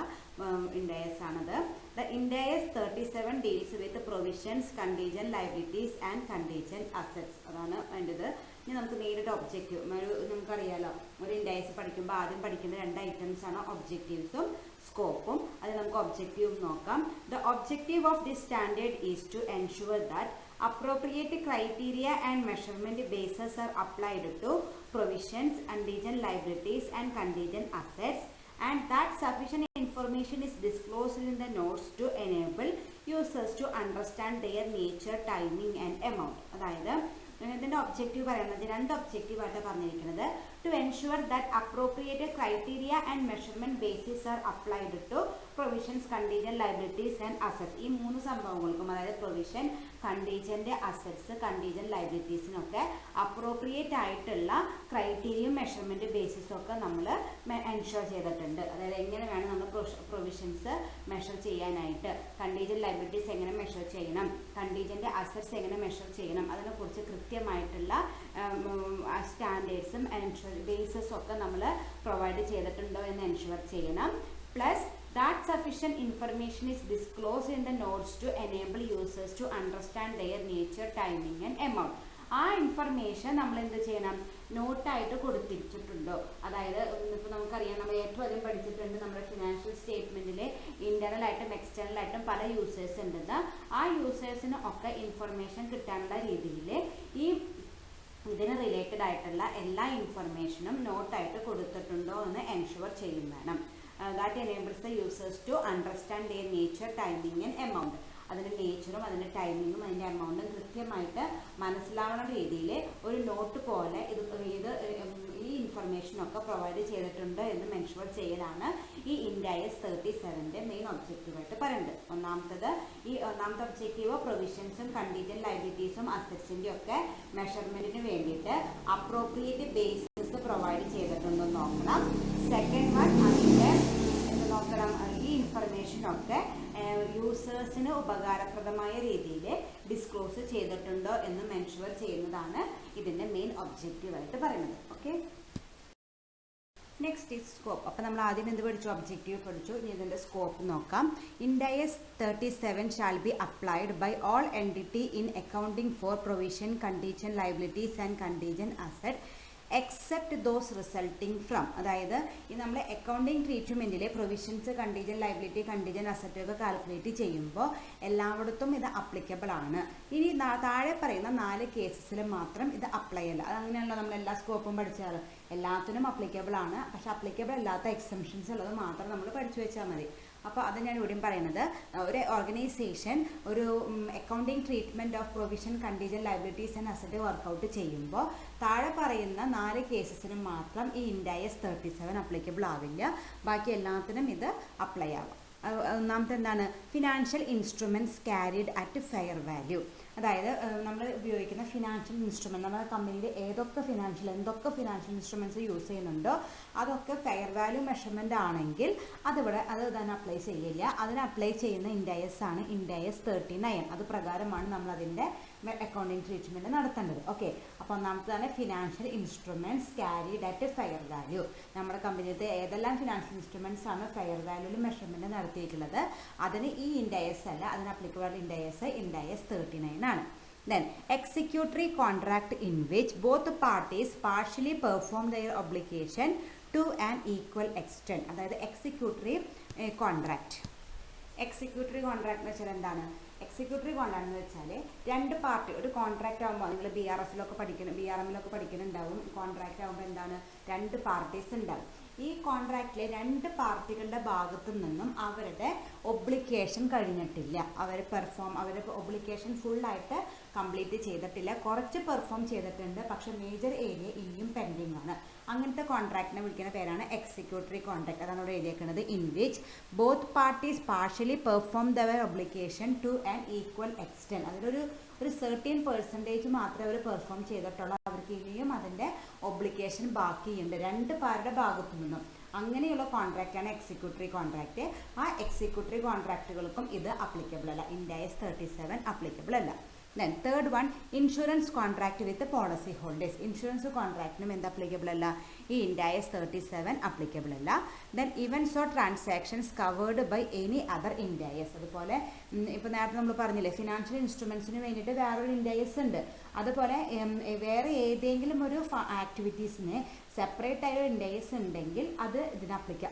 ഇൻഡയസ് ആണത്. The Ind AS 37 deals with provisions, contingent liabilities and contingent assets. അതാണ് വേണ്ടത്. ഇനി നമുക്ക് നേരിട്ട് ഒബ്ജക്റ്റീവ്, നമുക്കറിയാലോ ഒരു ഇൻഡയസ് പഠിക്കുമ്പോൾ ആദ്യം പഠിക്കുന്ന 2 ഐറ്റംസ് ആണ് ഒബ്ജക്റ്റീവ്സും സ്കോപ്പും. അത് നമുക്ക് ഒബ്ജക്റ്റീവ് നോക്കാം. The objective of this standard is to ensure that appropriate criteria and measurement bases are applied to provisions, contingent liabilities and contingent assets, and that sufficient information is disclosed in the notes to enable users to understand their nature, timing and amount. അതായത് ഇതിൻ്റെ objective പറയുന്നത് 2 ഒബ്ജക്റ്റീവായിട്ട് പറഞ്ഞിരിക്കുന്നത്. To ensure that appropriate criteria and measurement basis are applied to provisions, contingent liabilities and assets. ഈ 3 സംഭവങ്ങൾക്കും, അതായത് provision, contingent assets, contingent ലയബിലിറ്റീസിനൊക്കെ appropriate ആയിട്ടുള്ള ക്രൈറ്റീരിയയും മെഷർമെൻറ്റ് ബേസിസും ഒക്കെ നമ്മൾ എൻഷുർ ചെയ്തിട്ടുണ്ട്. അതായത് എങ്ങനെ വേണം നമ്മൾ പ്രൊവിഷൻസ് മെഷർ ചെയ്യാനായിട്ട്, കണ്ടീജൻറ്റ് ലയബിലിറ്റീസ് എങ്ങനെ മെഷർ ചെയ്യണം, കണ്ടീജൻറ്റ് അസറ്റ്സ് എങ്ങനെ മെഷർ ചെയ്യണം, അതിനെക്കുറിച്ച് കൃത്യമായിട്ടുള്ള സ്റ്റാൻഡേർഡ്സും ബേസിസും ഒക്കെ നമ്മൾ പ്രൊവൈഡ് ചെയ്തിട്ടുണ്ടോ എന്ന് എൻഷുർ ചെയ്യണം. Plus that sufficient information is disclosed in the notes to enable users to understand their nature, timing and amount. ആ ഇൻഫർമേഷൻ നമ്മൾ എന്ത് ചെയ്യണം? നോട്ടായിട്ട് കൊടുത്തിട്ടുണ്ടോ? അതായത് ഇപ്പോൾ നമുക്കറിയാം, നമ്മൾ ഏറ്റവും അധികം പഠിച്ചിട്ടുണ്ട് നമ്മുടെ ഫിനാൻഷ്യൽ സ്റ്റേറ്റ്മെൻറ്റിൽ ഇൻറ്റേർണലായിട്ടും എക്സ്റ്റേണലായിട്ടും പല യൂസേഴ്സ് ഉണ്ടെന്ന്. ആ യൂസേഴ്സിന് ഒക്കെ ഇൻഫർമേഷൻ കിട്ടാനുള്ള രീതിയിൽ ഈ ഇതിന് റിലേറ്റഡ് ആയിട്ടുള്ള എല്ലാ ഇൻഫർമേഷനും നോട്ടായിട്ട് കൊടുത്തിട്ടുണ്ടോ എന്ന് എൻഷുർ ചെയ്യും വേണം. That enables the users to understand their nature, timing and amount. അതിൻ്റെ നേച്ചറും അതിൻ്റെ ടൈമിങ്ങും അതിൻ്റെ എമൗണ്ടും കൃത്യമായിട്ട് മനസ്സിലാവുന്ന രീതിയിൽ ഒരു നോട്ട് പോലെ ഈ ഇൻഫർമേഷനൊക്കെ പ്രൊവൈഡ് ചെയ്തിട്ടുണ്ട് എന്ന് മെൻഷുർ ചെയ്യലാണ് ഈ ഇന്ത്യ IS 37ൻ്റെ മെയിൻ ഒബ്ജക്റ്റീവായിട്ട് പറയുന്നത്. ഒന്നാമത്തെ ഒബ്ജക്റ്റീവ് പ്രൊവിഷൻസും കണ്ടീജന്റ് ലയബിലിറ്റീസും അസറ്റ്സിൻ്റെ ഒക്കെ മെഷർമെൻറ്റിന് വേണ്ടിയിട്ട് അപ്രോപ്രിയേറ്റ് ബേസിസ് പ്രൊവൈഡ് ചെയ്തിട്ടുണ്ടെന്ന് നോക്കണം. സെക്കൻഡ് വൺ അതിൻ്റെ നോക്കണം ഈ ഇൻഫർമേഷനൊക്കെ യൂസേഴ്സിന് ഉപകാരപ്രദമായ രീതിയിൽ ഡിസ്ക്ലോസ് ചെയ്തിട്ടുണ്ടോ എന്ന് മെൻഷുർ ചെയ്യുന്നതാണ് ഇതിൻ്റെ മെയിൻ ഒബ്ജക്റ്റീവായിട്ട് പറയുന്നത്. Okay, next is scope. അപ്പോൾ നമ്മൾ ആദ്യം എന്ത് പഠിച്ചു? ഒബ്ജക്റ്റീവ് പഠിച്ചു. ഇനി ഇതിൻ്റെ സ്കോപ്പ് നോക്കാം. India IS 37 shall be applied by all entity in accounting for provision, contingent liabilities and contingent asset except those resulting from. അതായത് ഈ നമ്മൾ അക്കൗണ്ടിങ് ട്രീറ്റ്മെൻറ്റിലെ provisions, contingent liability, contingent asset ഒക്കെ കാൽക്കുലേറ്റ് ചെയ്യുമ്പോൾ എല്ലായിടത്തും ഇത് അപ്ലിക്കബിൾ ആണ്. ഇനി താഴെ പറയുന്ന 4 കേസസിൽ മാത്രം ഇത് അപ്ലൈ അല്ല. അതങ്ങനെയാണല്ലോ നമ്മൾ എല്ലാ സ്കോപ്പും പഠിച്ചാൽ എല്ലാത്തിനും അപ്ലിക്കബിൾ ആണ്. പക്ഷെ അപ്ലിക്കബിൾ അല്ലാത്ത എക്സംഷൻസ് ഉള്ളത് മാത്രം നമ്മൾ പഠിച്ചു വെച്ചാൽ മതി. അപ്പോൾ അത് ഞാൻ ഇവിടെയും പറയുന്നത്, ഒരു ഓർഗനൈസേഷൻ ഒരു accounting treatment of provision, contingent liabilities and asset work out ചെയ്യുമ്പോൾ താഴെ പറയുന്ന 4 കേസസിനും മാത്രം ഈ ഇന്ത്യ IS 37 അപ്ലിക്കബിൾ ആവില്ല. ബാക്കി എല്ലാത്തിനും ഇത് അപ്ലൈ ആവാം. ഒന്നാമത്തെ എന്താണ്? Financial instruments carried at fair value. അതായത് നമ്മൾ ഉപയോഗിക്കുന്ന ഫിനാൻഷ്യൽ ഇൻസ്ട്രുമെൻറ്റ്, നമ്മുടെ കമ്പനിയിൽ എന്തൊക്കെ ഫിനാൻഷ്യൽ ഇൻസ്ട്രുമെൻറ്റ്സ് യൂസ് ചെയ്യുന്നുണ്ടോ അതൊക്കെ ഫെയർ വാല്യൂ മെഷർമെൻറ്റ് ആണെങ്കിൽ അത് തന്നെ അപ്ലൈ ചെയ്യില്ല. അതിന് അപ്ലൈ ചെയ്യുന്ന ഇന്ത്യ IS ആണ് ഇന്ത്യ IS 39. അത് പ്രകാരമാണ് നമ്മൾ അതിൻ്റെ അക്കൗണ്ടിങ് ട്രീറ്റ്മെൻറ്റ് നടത്തേണ്ടത്. ഓക്കെ, അപ്പോൾ ഒന്നാമത്തേതാണ് financial instruments carried at fair value. നമ്മുടെ കമ്പനിയിലത്തെ ഏതെല്ലാം ഫിനാൻഷ്യൽ ഇൻസ്ട്രുമെൻറ്റ്സ് ആണ് ഫെയർ വാല്യൂവിൽ മെഷർമെൻറ്റ് നടത്തിയിട്ടുള്ളത് അതിന് ഈ ഇന്ത്യ IS അല്ല, അതിന് അപ്ലിക്കബിൾ ഇന്ത്യ IS 39 ആണ്. Then executory contract in which both parties partially perform their obligation to an equal extent. അതായത് എക്സിക്യൂട്ടറി കോൺട്രാക്ട് എന്ന് വെച്ചാൽ എന്താണ്? എക്സിക്യൂട്ടറി കോൺട്രാക്ട് എന്ന് വെച്ചാൽ 2 പാർട്ടി ഒരു കോൺട്രാക്റ്റ് ആകുമ്പോൾ, നിങ്ങൾ BRMലൊക്കെ പഠിക്കുന്നുണ്ടാവും. കോൺട്രാക്റ്റ് ആകുമ്പോൾ എന്താണ്? 2 പാർട്ടീസ് ഉണ്ടാവും. ഈ കോൺട്രാക്റ്റിലെ 2 പാർട്ടികളുടെ ഭാഗത്തു നിന്നും അവരുടെ ഒബ്ലിഗേഷൻ കഴിഞ്ഞിട്ടില്ല. അവരുടെ ഒബ്ലിഗേഷൻ ഫുള്ളായിട്ട് കംപ്ലീറ്റ് ചെയ്തിട്ടില്ല. കുറച്ച് പെർഫോം ചെയ്തിട്ടുണ്ട്, പക്ഷെ മേജർ ഏരിയ ഇനിയും പെൻഡിങ് ആണ്. അങ്ങനത്തെ കോൺട്രാക്റ്റിനെ വിളിക്കുന്ന പേരാണ് എക്സിക്യൂട്ടറി കോൺട്രാക്ട്. അതാണ് ഇവിടെ എഴുതിയിരിക്കുന്നത്. In which both parties partially perform their obligation to an equal extent. അതിലൊരു 30% മാത്രമേ അവർ പെർഫോം ചെയ്തിട്ടുള്ളൂ. അവർക്ക് ഇനിയും അതിൻ്റെ ഒബ്ലിഗേഷൻ ബാക്കിയുണ്ട് 2 പേരുടെ ഭാഗത്തു നിന്നും. അങ്ങനെയുള്ള കോൺട്രാക്റ്റാണ് എക്സിക്യൂട്ടറി കോൺട്രാക്റ്റ്. ആ എക്സിക്യൂട്ടറി കോൺട്രാക്റ്റുകൾക്കും ഇത് അപ്ലിക്കബിൾ അല്ല. ഇന്ത്യ IS 37 അപ്ലിക്കബിൾ അല്ല. Then third one, insurance contract with the policy holders. Insurance കോൺട്രാക്റ്റിനും എന്ത് അപ്ലിക്കബിൾ അല്ല? ഈ ഇന്ത്യ IS 37 അപ്ലിക്കബിൾ അല്ല. Then events or transactions covered by any other India IS. അതുപോലെ ഇപ്പോൾ നേരത്തെ നമ്മൾ പറഞ്ഞില്ലേ, ഫിനാൻഷ്യൽ ഇൻസ്ട്രുമെൻറ്റ്സിന് വേണ്ടിയിട്ട് വേറൊരു ഇന്ത്യ IS ഉണ്ട്. അതുപോലെ വേറെ ഏതെങ്കിലും ഒരു ആക്ടിവിറ്റീസിന് സെപ്പറേറ്റ് ആയ ഇന്ത്യ IS ഉണ്ടെങ്കിൽ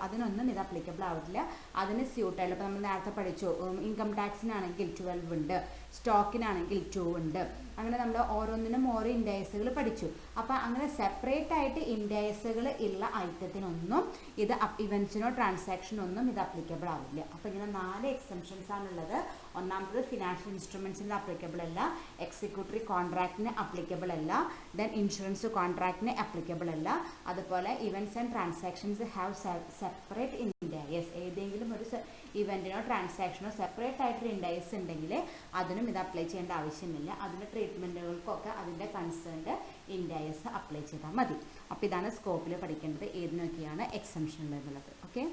അതിനൊന്നും ഇത് അപ്ലിക്കബിൾ ആവില്ല. അതിന് സ്യൂട്ടായിട്ടുള്ള, ഇപ്പോൾ നമ്മൾ നേരത്തെ പഠിച്ചു, ഇൻകം ടാക്സിനാണെങ്കിൽ 12 ഉണ്ട്, സ്റ്റോക്കിനാണെങ്കിൽ 2 ഉണ്ട്. അങ്ങനെ നമ്മൾ ഓരോന്നിനും ഓരോ ഇന്ത്യ ISകൾ പഠിച്ചു. അപ്പോൾ അങ്ങനെ സെപ്പറേറ്റ് ആയിട്ട് ഇന്ത്യ ISകൾ ഉള്ള ഐറ്റത്തിനൊന്നും ഇത് ഇവൻറ്റ്സിനോ ട്രാൻസാക്ഷനൊന്നും ഇത് അപ്ലിക്കബിൾ ആവില്ല. അപ്പോൾ ഇങ്ങനെ 4 എക്സംഷൻസ് ആണുള്ളത്. ഒന്നാമത്തത് ഫിനാൻഷ്യൽ ഇൻസ്ട്രുമെൻറ്റ്സിന് അപ്ലിക്കബിൾ അല്ല, എക്സിക്യൂട്ടറി കോൺട്രാക്റ്റിന് അപ്ലിക്കബിൾ അല്ല, ദെൻ ഇൻഷുറൻസ് കോൺട്രാക്റ്റിന് അപ്ലിക്കബിൾ അല്ല. അതുപോലെ events and transactions have separate India IS. ഏതെങ്കിലും ഒരു ഇവൻറ്റിനോ ട്രാൻസാക്ഷനോ സെപ്പറേറ്റ് ആയിട്ടൊരു ഇന്ത്യ IS ഉണ്ടെങ്കിൽ അതിനും ഇത് അപ്ലൈ ചെയ്യേണ്ട ആവശ്യമില്ല. അതിൻ്റെ ട്രീറ്റ്മെൻറ്റുകൾക്കൊക്കെ അതിൻ്റെ കൺസേൺഡ് ഇന്ത്യ IS അപ്ലൈ ചെയ്താൽ മതി. അപ്പോൾ ഇതാണ് സ്കോപ്പിൽ പഠിക്കേണ്ടത്. ഏതിനൊക്കെയാണ് എക്സംഷൻ എന്നുള്ളത്. Okay,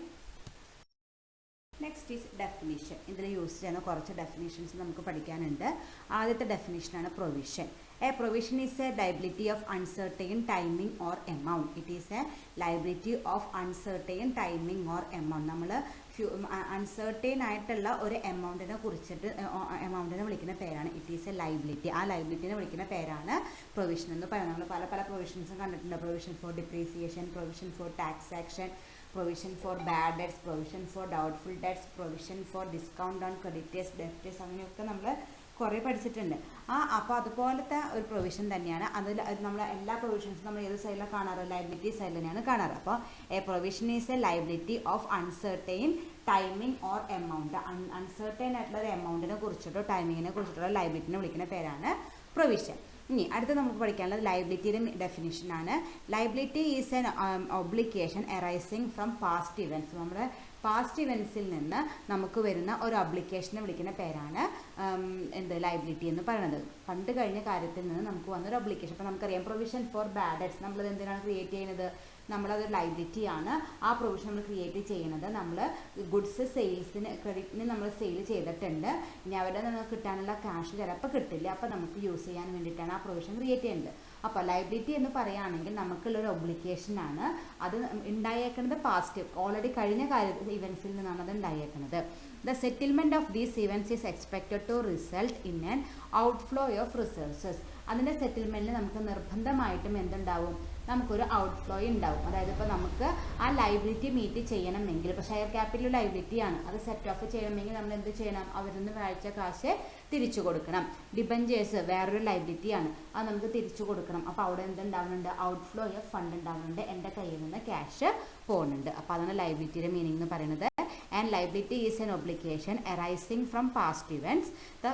next is definition. ഇതിൽ യൂസ് ചെയ്യുന്ന കുറച്ച് ഡെഫിനിഷൻസ് നമുക്ക് പഠിക്കാനുണ്ട്. ആദ്യത്തെ ഡെഫിനിഷനാണ് provision. A provision is a liability of uncertain timing or amount. It is a liability of uncertain timing or amount. നമ്മൾ അൺസർട്ടൈൻ ആയിട്ടുള്ള ഒരു എമൗണ്ടിനെ വിളിക്കുന്ന പേരാണ് ഇറ്റ് ഈസ് എ ലൈബിലിറ്റി. ആ ലൈബിലിറ്റിനെ വിളിക്കുന്ന പേരാണ് പ്രൊവിഷൻ എന്ന് പറയുന്നത്. നമ്മൾ പല പ്രൊവിഷൻസും കണ്ടിട്ടുണ്ട്. Provision for depreciation, provision for taxation, provision for bad debts, provision for doubtful debts, provision for discount on creditors, debtors, അങ്ങനെയൊക്കെ നമ്മൾ കുറേ പഠിച്ചിട്ടുണ്ട്. അപ്പോൾ അതുപോലത്തെ ഒരു പ്രൊവിഷൻ തന്നെയാണ്. അതിൽ നമ്മൾ എല്ലാ പ്രൊവിഷൻസും നമ്മൾ ഏത് സൈഡിലാണ് കാണാറ്? ലയബിലിറ്റി സൈഡിൽ തന്നെയാണ് കാണാറ്. അപ്പോൾ A provision is A liability of uncertain timing or amount. Uncertain ആയിട്ടുള്ള ഒരു എമൗണ്ടിനെ കുറിച്ചിട്ടോ ടൈമിങ്ങിനെ കുറിച്ചിട്ടുള്ള ലയബിലിറ്റിനെ വിളിക്കുന്ന പേരാണ് പ്രൊവിഷൻ. ഇനി അടുത്ത് നമുക്ക് പഠിക്കാനുള്ളത് ലയബിലിറ്റിയുടെ ഡെഫിനിഷനാണ്. Liability is an obligation arising from past events. നമ്മുടെ പാസ്റ്റ് ഇവൻറ്റ്സിൽ നിന്ന് നമുക്ക് വരുന്ന ഒരു ഒബ്ലിഗേഷനെ വിളിക്കുന്ന പേരാണ് ലയബിലിറ്റി എന്ന് പറയുന്നത്. പണ്ട് കഴിഞ്ഞ കാര്യത്തിൽ നിന്ന് നമുക്ക് വന്നൊരു ഒബ്ലിഗേഷൻ. അപ്പോൾ നമുക്കറിയാം പ്രൊവിഷൻ ഫോർ ബാഡ് ഡെറ്റ്സ് നമ്മളത് എന്തിനാണ് ക്രിയേറ്റ് ചെയ്യുന്നത്? നമ്മളതൊരു ലയബിലിറ്റിയാണ്. ആ പ്രൊവിഷൻ നമ്മൾ ക്രിയേറ്റ് ചെയ്യുന്നത് നമ്മൾ ഗുഡ്സ് സെയിൽസിന് ക്രെഡിറ്റിന് നമ്മൾ സെയിൽ ചെയ്തിട്ടുണ്ട്. ഇനി അവരുടെ നിന്ന് കിട്ടാനുള്ള ക്യാഷ് ചിലപ്പോൾ കിട്ടില്ല. അപ്പോൾ നമുക്ക് യൂസ് ചെയ്യാൻ വേണ്ടിയിട്ടാണ് ആ പ്രൊവിഷൻ ക്രിയേറ്റ് ചെയ്യുന്നത്. അപ്പോൾ ലയബിലിറ്റി എന്ന് പറയുകയാണെങ്കിൽ നമുക്കുള്ളൊരു ഒബ്ലിഗേഷനാണ്. അത് ഉണ്ടായേക്കുന്നത് പാസ്റ്റ് ഓൾറെഡി കഴിഞ്ഞ ഇവൻറ്റ്സിൽ നിന്നാണ് അത് ഉണ്ടായേക്കുന്നത്. The settlement of these events is expected to result in an outflow of resources. അതിൻ്റെ സെറ്റിൽമെൻറ്റിൽ നമുക്ക് നിർബന്ധമായിട്ടും എന്തുണ്ടാവും? നമുക്കൊരു ഔട്ട്ഫ്ലോ ഉണ്ടാവും. അതായത് ഇപ്പോൾ നമുക്ക് ആ ലയബിലിറ്റി മീറ്റ് ചെയ്യണമെങ്കിൽ, ഇപ്പോൾ ഷെയർ ക്യാപിറ്റൽ ലയബിലിറ്റിയാണ്, അത് സെറ്റ് ഓഫ് ചെയ്യണമെങ്കിൽ നമ്മൾ എന്ത് ചെയ്യണം? അവരിൽ നിന്ന് വായിച്ച കാശ് തിരിച്ചു കൊടുക്കണം. ഡിബഞ്ചേഴ്സ് വേറൊരു ലയബിലിറ്റിയാണ്, അത് നമുക്ക് തിരിച്ചു കൊടുക്കണം. അപ്പോൾ അവിടെ എന്തുണ്ടാവുന്നുണ്ട്? ഔട്ട്ഫ്ലോ ഓഫ് ഫണ്ട് ഉണ്ടാവുന്നുണ്ട്, എൻ്റെ കയ്യിൽ നിന്ന് ക്യാഷ് പോകുന്നുണ്ട്. അപ്പോൾ അതാണ് ലയബിലിറ്റിയുടെ മീനിങ് എന്ന് പറയുന്നത്. And liability is an obligation arising from past events. The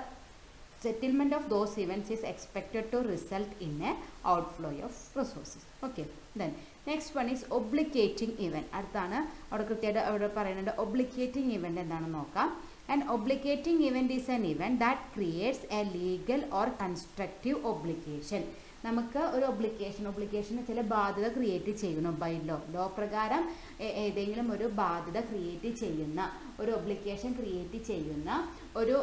settlement of those events is expected to result in a outflow of resources. Okay, then next one is obligating event. അടുത്താണ് അവിടെ കൃത്യമായിട്ട് അവിടെ പറയുന്നുണ്ട് obligating event എന്താണെന്ന് നോക്കാം. An obligating event is an event that creates a legal or constructive obligation. നമുക്ക് ഒരു ഒബ്ലിഗേഷന് ചില ബാധ്യത ക്രിയേറ്റ് ചെയ്യുന്നു. ബൈ ലോ പ്രകാരം ഏതെങ്കിലും ഒരു ബാധ്യത ക്രിയേറ്റ് ചെയ്യുന്ന ഒരു ഒബ്ലിഗേഷൻ ക്രിയേറ്റ് ചെയ്യുന്ന ഒരു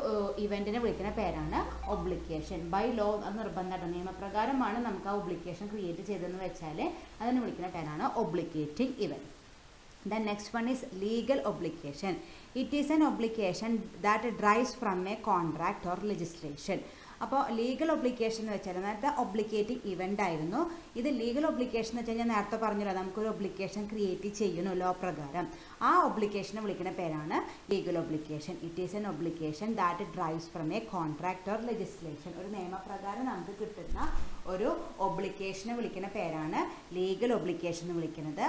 ഇവൻറ്റിനെ വിളിക്കുന്ന പേരാണ് ഒബ്ലിഗേഷൻ. ബൈ ലോ അത് നിർബന്ധമായിട്ട് നിയമപ്രകാരമാണ് നമുക്ക് ആ ഒബ്ലിഗേഷൻ ക്രിയേറ്റ് ചെയ്തതെന്ന് വെച്ചാൽ അതിനെ വിളിക്കുന്ന പേരാണ് ഒബ്ലിഗേറ്റിംഗ് event. The next one is legal obligation. It is an obligation that derives from a contract or legislation. അപ്പോൾ ലീഗൽ ഒബ്ലിഗേഷൻ എന്ന് വെച്ചാൽ നേരത്തെ ഒബ്ലിഗേറ്റിംഗ് ഇവൻ്റ് ആയിരുന്നു. ഇത് ലീഗൽ ഒബ്ലിഗേഷൻ എന്ന് വെച്ചാൽ ഞാൻ നേരത്തെ പറഞ്ഞല്ലോ, നമുക്കൊരു ഒബ്ലിഗേഷൻ ക്രിയേറ്റ് ചെയ്യണോ ലോ പ്രകാരം. ആ ഒബ്ലിഗേഷനെ വിളിക്കുന്ന പേരാണ് legal obligation. It is an obligation that drives from A contract or legislation. ഒരു നിയമപ്രകാരം നമുക്ക് കിട്ടുന്ന ഒരു ഒബ്ലിഗേഷനെ വിളിക്കുന്ന പേരാണ് ലീഗൽ ഒബ്ലിഗേഷൻ എന്ന് വിളിക്കുന്നത്.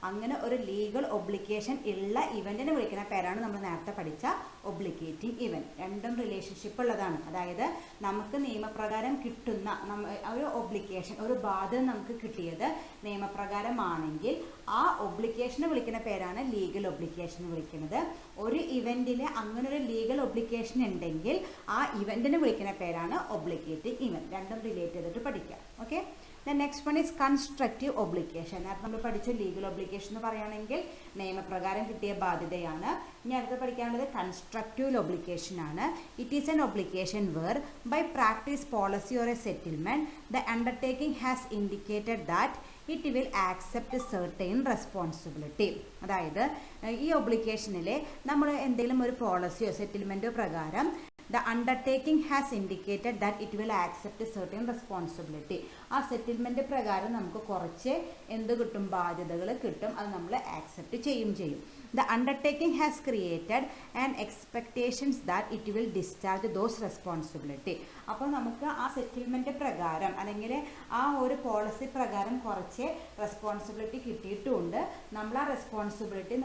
അങ്ങനെ ഒരു ലീഗൽ ഒബ്ലിഗേഷൻ ഉള്ള ഇവൻറ്റിനെ വിളിക്കുന്ന പേരാണ് നമ്മൾ നേരത്തെ പഠിച്ച ഒബ്ലിഗേറ്റിംഗ് ഇവൻറ്റ്. രണ്ടും റിലേഷൻഷിപ്പ് ഉള്ളതാണ്. അതായത് നമുക്ക് നിയമപ്രകാരം കിട്ടുന്ന ഒരു ഒബ്ലിഗേഷൻ, ഒരു ബാധ്യത നമുക്ക് കിട്ടിയത് നിയമപ്രകാരമാണെങ്കിൽ ആ ഒബ്ലിഗേഷനെ വിളിക്കുന്ന പേരാണ് ലീഗൽ ഒബ്ലിഗേഷൻ വിളിക്കുന്നത്. ഒരു ഇവൻറ്റിൽ അങ്ങനെ ഒരു ലീഗൽ ഒബ്ലിഗേഷൻ ഉണ്ടെങ്കിൽ ആ ഇവൻറ്റിനെ വിളിക്കുന്ന പേരാണ് ഒബ്ലിഗേറ്റിംഗ് ഇവൻറ്റ്. രണ്ടും റിലേറ്റ് ചെയ്തിട്ട് പഠിക്കാം. Okay, then next one is constructive obligation. നേരത്തെ നമ്മൾ പഠിച്ച ലീഗൽ ഒബ്ലിഗേഷൻ എന്ന് പറയുകയാണെങ്കിൽ നിയമപ്രകാരം കിട്ടിയ ബാധ്യതയാണ്. ഇനി അടുത്ത് പഠിക്കാനുള്ളത് കൺസ്ട്രക്റ്റീവ് ഒബ്ലിഗേഷൻ ആണ്. It is an obligation where by practice policy or a settlement the undertaking has indicated that it will accept certain responsibility. അതായത് ഈ ഒബ്ലിഗേഷനിൽ നമ്മൾ എന്തെങ്കിലും ഒരു പോളിസിയോ സെറ്റിൽമെൻറ്റോ പ്രകാരം the undertaking has indicated that it will accept a certain responsibility. ആ settlement പ്രകാരം നമുക്ക് കുറച്ച് എന്ത് കിട്ടും? ബാധ്യതകൾ കിട്ടും. അത് നമ്മൾ ആക്സെപ്റ്റ് ചെയ്യും. The undertaking has created an expectations that it will discharge those responsibility. അപ്പോൾ നമുക്ക് ആ സെറ്റിൽമെൻറ്റ് പ്രകാരം അല്ലെങ്കിൽ ആ ഒരു പോളിസി പ്രകാരം കുറച്ച് റെസ്പോൺസിബിലിറ്റി കിട്ടിയിട്ടുമുണ്ട്. നമ്മൾ ആ റെസ്പോൺസിബിലിറ്റി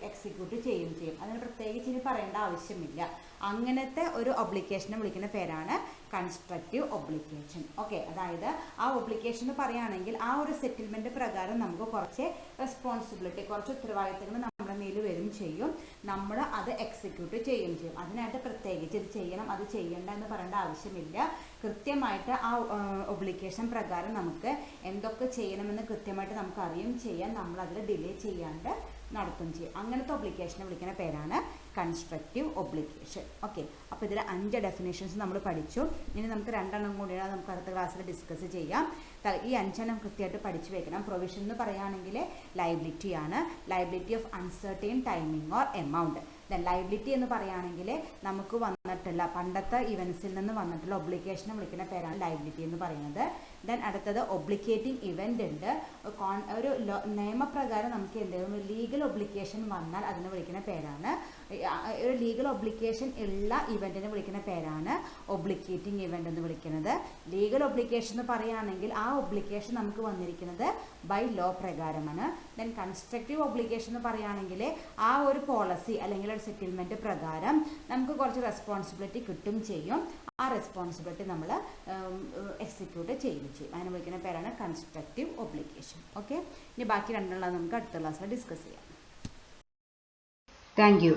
എക്സിക്യൂട്ട് ചെയ്യും. അതിന് പ്രത്യേകിച്ച് ഇനി പറയേണ്ട ആവശ്യമില്ല. അങ്ങനത്തെ ഒരു ഒബ്ലിഗേഷനെ വിളിക്കുന്ന പേരാണ് കൺസ്ട്രക്റ്റീവ് ഒബ്ലിഗേഷൻ. ഓക്കെ, അതായത് ആ ഒബ്ലിഗേഷൻ എന്ന് പറയുകയാണെങ്കിൽ ആ ഒരു സെറ്റിൽമെൻറ്റ് പ്രകാരം നമുക്ക് കുറച്ച് റെസ്പോൺസിബിലിറ്റി, കുറച്ച് ഉത്തരവാദിത്തങ്ങൾ നമ്മുടെ മേൽ വരും ചെയ്യും. നമ്മൾ അത് എക്സിക്യൂട്ട് ചെയ്യും. അതിനായിട്ട് പ്രത്യേകിച്ച് ഇത് ചെയ്യണം അത് ചെയ്യണ്ട എന്ന് പറയേണ്ട ആവശ്യമില്ല. കൃത്യമായിട്ട് ആ ഒബ്ലിഗേഷൻ പ്രകാരം നമുക്ക് എന്തൊക്കെ ചെയ്യണമെന്ന് കൃത്യമായിട്ട് നമുക്ക് അറിയും ചെയ്യാൻ. നമ്മളതിൽ ഡിലേ ചെയ്യാണ്ട് നടത്തും ചെയ്യും. അങ്ങനത്തെ ഒബ്ലിഗേഷനെ വിളിക്കുന്ന പേരാണ് കൺസ്ട്രക്റ്റീവ് ഒബ്ലിഗേഷൻ. ഓക്കെ, അപ്പോൾ ഇതിൽ 5 ഡെഫിനേഷൻസ് നമ്മൾ പഠിച്ചു. ഇനി നമുക്ക് 2 കൂടിയാണ് നമുക്ക് അടുത്ത ക്ലാസ്സിൽ ഡിസ്കസ് ചെയ്യാം. ഈ 5 കൃത്യമായിട്ട് പഠിച്ചു വെക്കണം. പ്രൊവിഷൻ എന്ന് പറയുകയാണെങ്കിൽ ലയബിലിറ്റിയാണ്. Liability of uncertain timing or amount. Then liability എന്ന് പറയുകയാണെങ്കിൽ നമുക്ക് വന്ന വന്നിട്ടുള്ള പണ്ടത്തെ ഇവൻസിൽ നിന്ന് വന്നിട്ടുള്ള ഒബ്ലിഗേഷനെ വിളിക്കുന്ന പേരാണ് ലയബിലിറ്റി എന്ന് പറയുന്നത്. ദെൻ അടുത്തത് ഒബ്ലിഗേറ്റിംഗ് ഇവൻ്റ് ഉണ്ട്. ഒരു നിയമപ്രകാരം നമുക്ക് എന്തെങ്കിലും ലീഗൽ ഒബ്ലിഗേഷൻ വന്നാൽ അതിനെ വിളിക്കുന്ന പേരാണ്, ഒരു ലീഗൽ ഒബ്ലിഗേഷൻ ഉള്ള ഇവൻറ്റിനെ വിളിക്കുന്ന പേരാണ് ഒബ്ലിഗേറ്റിംഗ് ഇവൻ്റ് എന്ന് വിളിക്കുന്നത്. ലീഗൽ ഒബ്ലിഗേഷൻ എന്ന് പറയുകയാണെങ്കിൽ ആ ഒബ്ലിഗേഷൻ നമുക്ക് വന്നിരിക്കുന്നത് ബൈ ലോ പ്രകാരമാണ്. ദെൻ കൺസ്ട്രക്റ്റീവ് ഒബ്ലിഗേഷൻ എന്ന് പറയുകയാണെങ്കിൽ ആ ഒരു പോളിസി അല്ലെങ്കിൽ ഒരു സെറ്റിൽമെൻറ്റ് പ്രകാരം നമുക്ക് കുറച്ച് റെസ്പോൺസിബിലിറ്റി കിട്ടും ചെയ്യും, ആ റെസ്പോൺസിബിലിറ്റി നമ്മൾ എക്സിക്യൂട്ട് ചെയ്യുകയും ചെയ്യും. അതിനെ വിളിക്കുന്ന പേരാണ് കൺസ്ട്രക്റ്റീവ് ഒബ്ലിഗേഷൻ. ഓക്കെ, ഇനി ബാക്കി രണ്ടെണ്ണം നമുക്ക് അടുത്ത ക്ലാസ്സിൽ ഡിസ്കസ് ചെയ്യാം. Thank you.